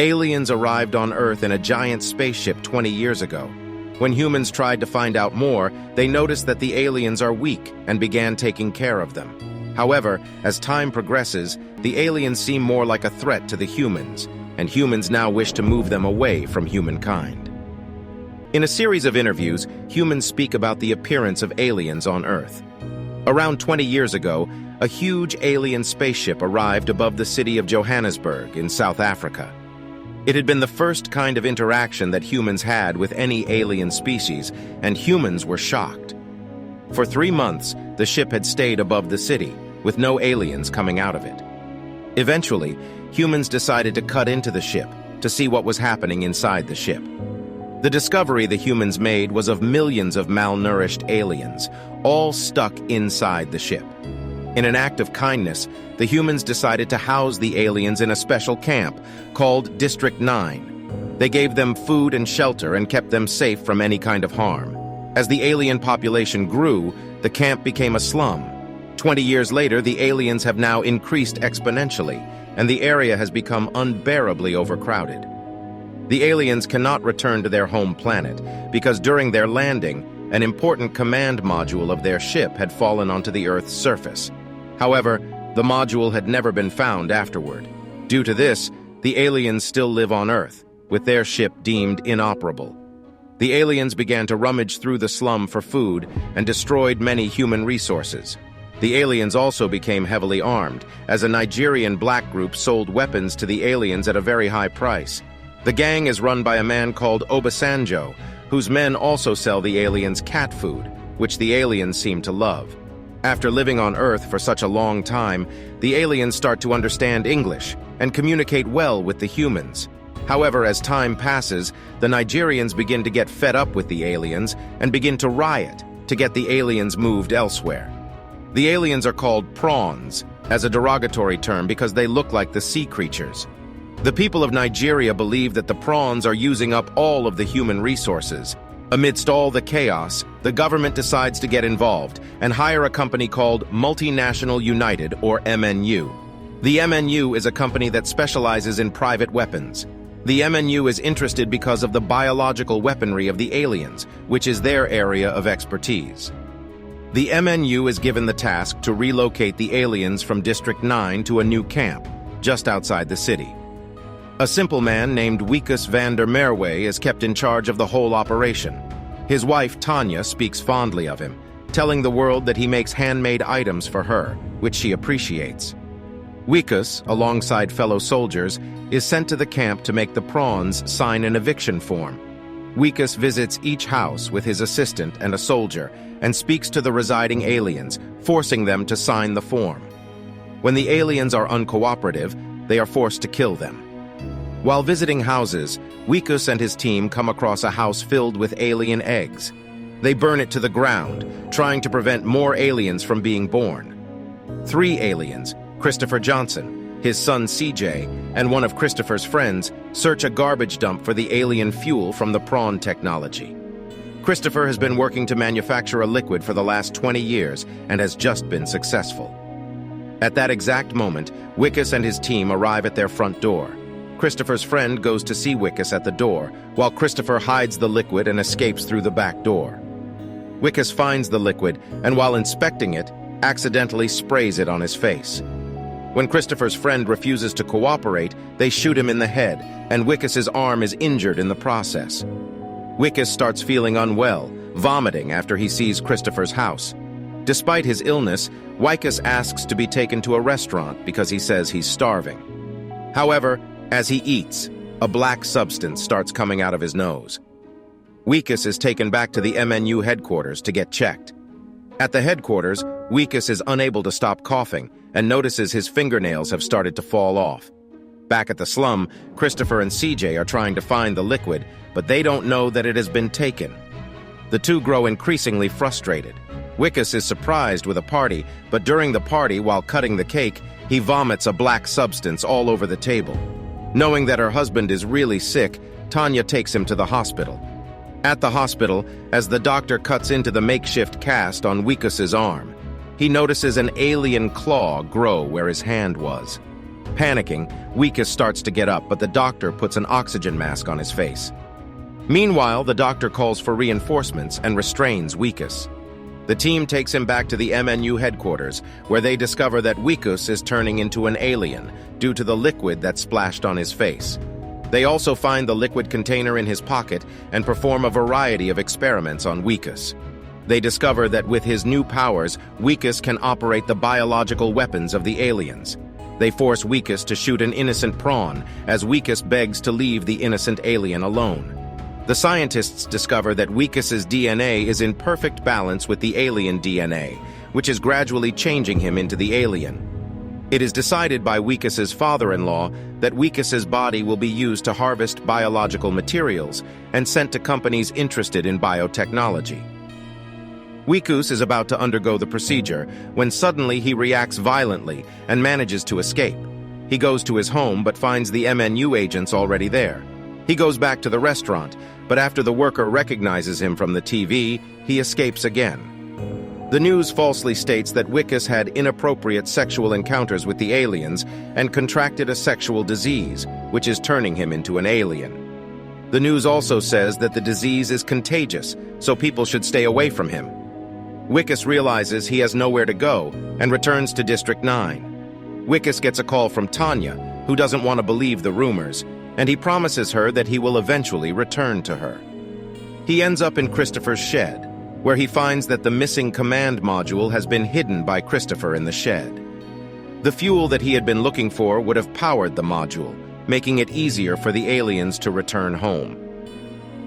Aliens arrived on Earth in a giant spaceship 20 years ago. When humans tried to find out more, they noticed that the aliens are weak and began taking care of them. However, as time progresses, the aliens seem more like a threat to the humans, and humans now wish to move them away from humankind. In a series of interviews, humans speak about the appearance of aliens on Earth. Around 20 years ago, a huge alien spaceship arrived above the city of Johannesburg in South Africa. It had been the first kind of interaction that humans had with any alien species, and humans were shocked. For 3 months, the ship had stayed above the city, with no aliens coming out of it. Eventually, humans decided to cut into the ship to see what was happening inside the ship. The discovery the humans made was of millions of malnourished aliens, all stuck inside the ship. In an act of kindness, the humans decided to house the aliens in a special camp called District 9. They gave them food and shelter and kept them safe from any kind of harm. As the alien population grew, the camp became a slum. 20 years later, the aliens have now increased exponentially, and the area has become unbearably overcrowded. The aliens cannot return to their home planet because during their landing, an important command module of their ship had fallen onto the Earth's surface. However, the module had never been found afterward. Due to this, the aliens still live on Earth, with their ship deemed inoperable. The aliens began to rummage through the slum for food and destroyed many human resources. The aliens also became heavily armed, as a Nigerian black group sold weapons to the aliens at a very high price. The gang is run by a man called Obasanjo, whose men also sell the aliens cat food, which the aliens seem to love. After living on Earth for such a long time, the aliens start to understand English and communicate well with the humans. However, as time passes, the Nigerians begin to get fed up with the aliens and begin to riot to get the aliens moved elsewhere. The aliens are called prawns, as a derogatory term because they look like the sea creatures. The people of Nigeria believe that the prawns are using up all of the human resources. Amidst all the chaos, the government decides to get involved and hire a company called Multinational United, or MNU. The MNU is a company that specializes in private weapons. The MNU is interested because of the biological weaponry of the aliens, which is their area of expertise. The MNU is given the task to relocate the aliens from District 9 to a new camp, just outside the city. A simple man named Wikus van der Merwe is kept in charge of the whole operation. His wife, Tanya, speaks fondly of him, telling the world that he makes handmade items for her, which she appreciates. Wikus, alongside fellow soldiers, is sent to the camp to make the prawns sign an eviction form. Wikus visits each house with his assistant and a soldier and speaks to the residing aliens, forcing them to sign the form. When the aliens are uncooperative, they are forced to kill them. While visiting houses, Wikus and his team come across a house filled with alien eggs. They burn it to the ground, trying to prevent more aliens from being born. 3 aliens, Christopher Johnson, his son CJ, and one of Christopher's friends, search a garbage dump for the alien fuel from the prawn technology. Christopher has been working to manufacture a liquid for the last 20 years and has just been successful. At that exact moment, Wikus and his team arrive at their front door. Christopher's friend goes to see Wikus at the door, while Christopher hides the liquid and escapes through the back door. Wikus finds the liquid, and while inspecting it, accidentally sprays it on his face. When Christopher's friend refuses to cooperate, they shoot him in the head, and Wikus's arm is injured in the process. Wikus starts feeling unwell, vomiting after he sees Christopher's house. Despite his illness, Wikus asks to be taken to a restaurant because he says he's starving. However, as he eats, a black substance starts coming out of his nose. Wikus is taken back to the MNU headquarters to get checked. At the headquarters, Wikus is unable to stop coughing and notices his fingernails have started to fall off. Back at the slum, Christopher and CJ are trying to find the liquid, but they don't know that it has been taken. The two grow increasingly frustrated. Wikus is surprised with a party, but during the party, while cutting the cake, he vomits a black substance all over the table. Knowing that her husband is really sick, Tanya takes him to the hospital. At the hospital, as the doctor cuts into the makeshift cast on Wikus's arm, he notices an alien claw grow where his hand was. Panicking, Wikus starts to get up, but the doctor puts an oxygen mask on his face. Meanwhile, the doctor calls for reinforcements and restrains Wikus. The team takes him back to the MNU headquarters, where they discover that Wikus is turning into an alien due to the liquid that splashed on his face. They also find the liquid container in his pocket and perform a variety of experiments on Wikus. They discover that with his new powers, Wikus can operate the biological weapons of the aliens. They force Wikus to shoot an innocent prawn, as Wikus begs to leave the innocent alien alone. The scientists discover that Wikus's DNA is in perfect balance with the alien DNA, which is gradually changing him into the alien. It is decided by Wikus's father-in-law that Wikus's body will be used to harvest biological materials and sent to companies interested in biotechnology. Wikus is about to undergo the procedure when suddenly he reacts violently and manages to escape. He goes to his home but finds the MNU agents already there. He goes back to the restaurant, but after the worker recognizes him from the TV, he escapes again. The news falsely states that Wikus had inappropriate sexual encounters with the aliens and contracted a sexual disease, which is turning him into an alien. The news also says that the disease is contagious, so people should stay away from him. Wikus realizes he has nowhere to go and returns to District 9. Wikus gets a call from Tanya, who doesn't want to believe the rumors, and he promises her that he will eventually return to her. He ends up in Christopher's shed, where he finds that the missing command module has been hidden by Christopher in the shed. The fuel that he had been looking for would have powered the module, making it easier for the aliens to return home.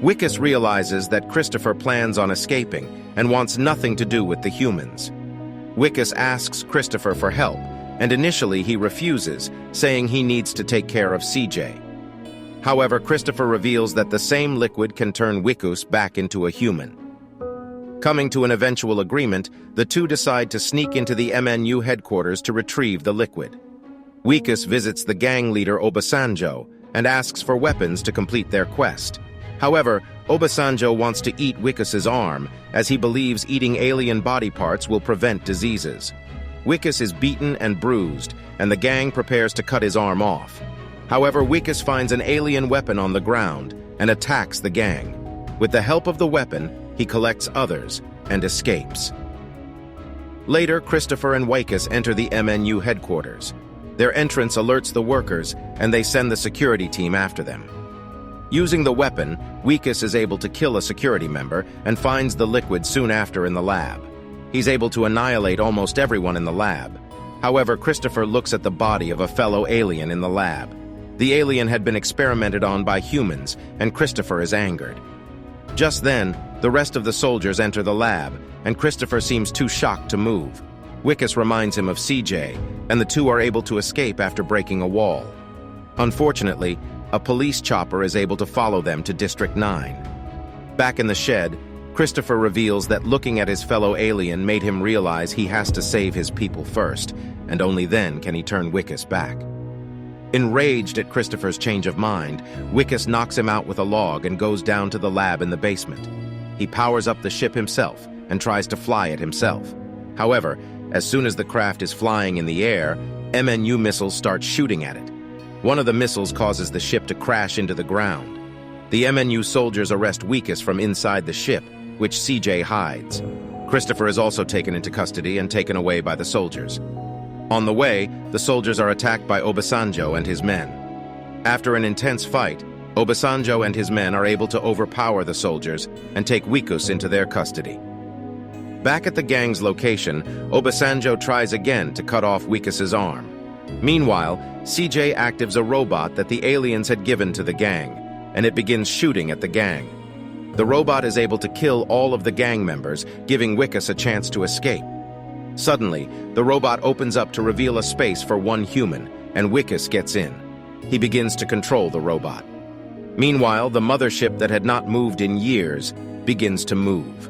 Wikus realizes that Christopher plans on escaping and wants nothing to do with the humans. Wikus asks Christopher for help, and initially he refuses, saying he needs to take care of CJ. However, Christopher reveals that the same liquid can turn Wikus back into a human. Coming to an eventual agreement, the two decide to sneak into the MNU headquarters to retrieve the liquid. Wikus visits the gang leader Obasanjo and asks for weapons to complete their quest. However, Obasanjo wants to eat Wikus's arm, as he believes eating alien body parts will prevent diseases. Wikus is beaten and bruised, and the gang prepares to cut his arm off. However, Wikus finds an alien weapon on the ground and attacks the gang. With the help of the weapon, he collects others and escapes. Later, Christopher and Wikus enter the MNU headquarters. Their entrance alerts the workers, and they send the security team after them. Using the weapon, Wikus is able to kill a security member and finds the liquid soon after in the lab. He's able to annihilate almost everyone in the lab. However, Christopher looks at the body of a fellow alien in the lab. The alien had been experimented on by humans, and Christopher is angered. Just then, the rest of the soldiers enter the lab, and Christopher seems too shocked to move. Wikus reminds him of CJ, and the two are able to escape after breaking a wall. Unfortunately, a police chopper is able to follow them to District 9. Back in the shed, Christopher reveals that looking at his fellow alien made him realize he has to save his people first, and only then can he turn Wikus back. Enraged at Christopher's change of mind, Wikus knocks him out with a log and goes down to the lab in the basement. He powers up the ship himself and tries to fly it himself. However, as soon as the craft is flying in the air, MNU missiles start shooting at it. One of the missiles causes the ship to crash into the ground. The MNU soldiers arrest Wikus from inside the ship, which CJ hides. Christopher is also taken into custody and taken away by the soldiers. On the way, the soldiers are attacked by Obasanjo and his men. After an intense fight, Obasanjo and his men are able to overpower the soldiers and take Wikus into their custody. Back at the gang's location, Obasanjo tries again to cut off Wikus's arm. Meanwhile, CJ activates a robot that the aliens had given to the gang, and it begins shooting at the gang. The robot is able to kill all of the gang members, giving Wikus a chance to escape. Suddenly, the robot opens up to reveal a space for one human, and Wikus gets in. He begins to control the robot. Meanwhile, the mothership that had not moved in years begins to move.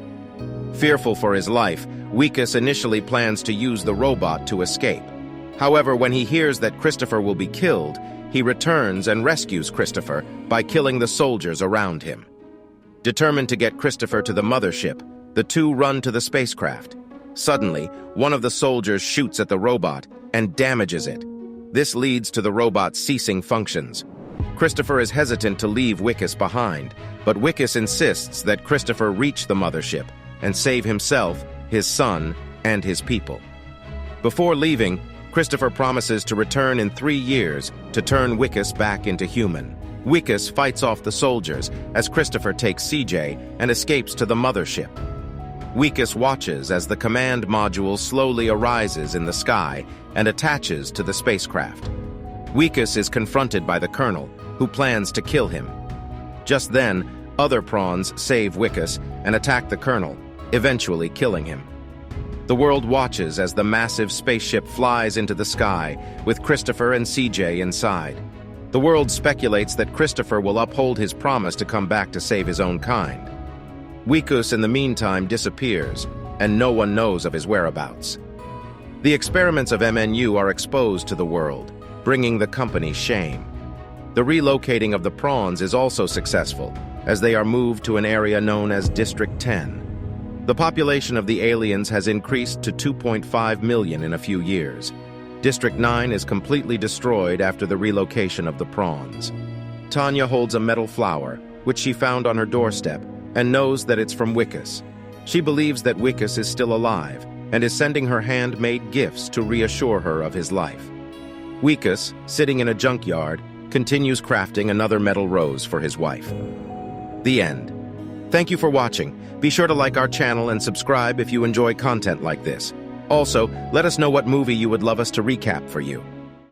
Fearful for his life, Wikus initially plans to use the robot to escape. However, when he hears that Christopher will be killed, he returns and rescues Christopher by killing the soldiers around him. Determined to get Christopher to the mothership, the two run to the spacecraft. Suddenly, one of the soldiers shoots at the robot and damages it. This leads to the robot ceasing functions. Christopher is hesitant to leave Wickus behind, but Wickus insists that Christopher reach the mothership and save himself, his son, and his people. Before leaving, Christopher promises to return in 3 years to turn Wickus back into human. Wickus fights off the soldiers as Christopher takes CJ and escapes to the mothership. Wickus watches as the command module slowly arises in the sky and attaches to the spacecraft. Wickus is confronted by the Colonel, who plans to kill him. Just then, other prawns save Wickus and attack the Colonel, eventually killing him. The world watches as the massive spaceship flies into the sky, with Christopher and CJ inside. The world speculates that Christopher will uphold his promise to come back to save his own kind. Wickus, in the meantime, disappears, and no one knows of his whereabouts. The experiments of MNU are exposed to the world, bringing the company shame. The relocating of the prawns is also successful, as they are moved to an area known as District 10. The population of the aliens has increased to 2.5 million in a few years. District 9 is completely destroyed after the relocation of the prawns. Tanya holds a metal flower, which she found on her doorstep, and knows that it's from Wickus. She believes that Wickus is still alive and is sending her handmade gifts to reassure her of his life. Wickus, sitting in a junkyard, continues crafting another metal rose for his wife. The end. Thank you for watching. Be sure to like our channel and subscribe if you enjoy content like this. Also, let us know what movie you would love us to recap for you.